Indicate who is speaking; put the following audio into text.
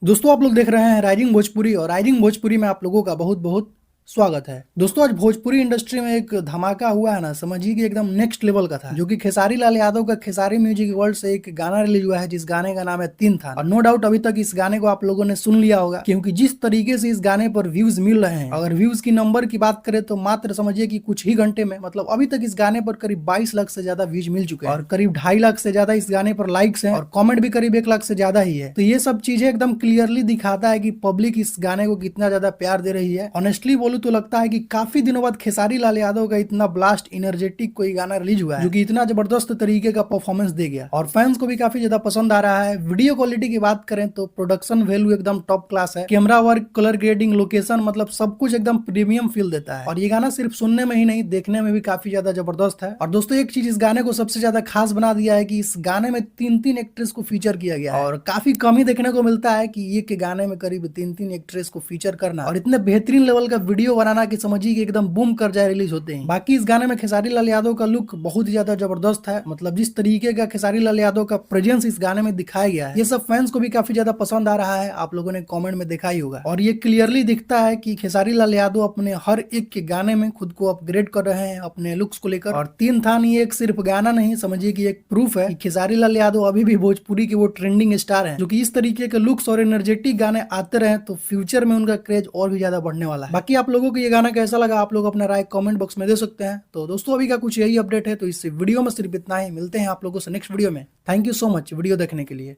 Speaker 1: दोस्तों आप लोग देख रहे हैं राइजिंग भोजपुरी और राइजिंग भोजपुरी में आप लोगों का बहुत बहुत स्वागत है। दोस्तों आज भोजपुरी इंडस्ट्री में एक धमाका हुआ है ना, समझिए कि एकदम नेक्स्ट लेवल का था, जो कि खेसारी लाल यादव का खेसारी म्यूजिक वर्ल्ड से एक गाना रिलीज हुआ है, जिस गाने का नाम है तीन थान। और नो डाउट अभी तक इस गाने को आप लोगों ने सुन लिया होगा, क्योंकि जिस तरीके से इस गाने पर व्यूज मिल रहे हैं, अगर व्यूज की नंबर की बात करें तो मात्र समझिए कि कुछ ही घंटे में, मतलब अभी तक इस गाने पर करीब 22 लाख से ज्यादा व्यूज मिल चुके हैं और करीब 2.5 लाख से ज्यादा इस गाने पर लाइक्स हैं और कमेंट भी करीब 1 लाख से ज्यादा ही है। तो ये सब चीजें एकदम क्लियरली दिखाता है कि पब्लिक इस गाने को कितना ज्यादा प्यार दे रही है। ऑनेस्टली बोलूं तो लगता है कि काफी दिनों बाद खेसारी लाल यादव का इतना ब्लास्ट इनर्जेटिक कोई गाना रिलीज हुआ है, जो कि इतना जबरदस्त तरीके का परफॉर्मेंस दे गया और फैंस को भी काफी ज्यादा पसंद आ रहा है। वीडियो क्वालिटी की बात करें तो प्रोडक्शन वैल्यू एकदम टॉप क्लास है, camera work, colour grading, location, मतलब सब कुछ एकदम प्रीमियम फील देता है। और ये गाना सिर्फ सुनने में ही नहीं, देखने में भी काफी ज्यादा जबरदस्त है। और दोस्तों एक चीज इस गाने को सबसे ज्यादा खास बना दिया है कि इस गाने में तीन तीन एक्ट्रेस को फीचर किया गया है, और काफी कम ही देखने को मिलता है कि ये के गाने में करीब तीन तीन एक्ट्रेस को फीचर करना और इतने बेहतरीन लेवल का वीडियो बनाना कि समझिए कि एकदम बूम कर जाए रिलीज होते हैं। बाकी इस गाने में खेसारी लाल यादव का लुक बहुत ही ज्यादा जबरदस्त है, मतलब जिस तरीके का खेसारी लाल यादव का प्रेजेंस इस गाने में दिखाया गया है, ये सब फैंस को भी काफी ज्यादा पसंद आ रहा है। आप लोगों ने कमेंट में देखा ही होगा और ये क्लियरली दिखता है कि खेसारी लाल यादव अपने हर एक के गाने में खुद को अपग्रेड कर रहे हैं अपने लुक्स को लेकर। और तीन थान ये एक सिर्फ गाना नहीं, समझिए कि एक प्रूफ है कि खेसारी लाल यादव अभी भी भोजपुरी के वो ट्रेंडिंग स्टार हैं, जो कि इस तरीके के लुक्स और एनर्जेटिक गाने आते रहे तो फ्यूचर में उनका क्रेज और भी ज्यादा बढ़ने वाला है। बाकी आप लोगों को ये गाना कैसा लगा, आप लोग अपना राय कमेंट बॉक्स में दे सकते हैं। तो दोस्तों अभी का कुछ यही अपडेट है, तो इस वीडियो में सिर्फ इतना ही। मिलते हैं आप लोगों से नेक्स्ट वीडियो में। Thank you so much video देखने के लिए।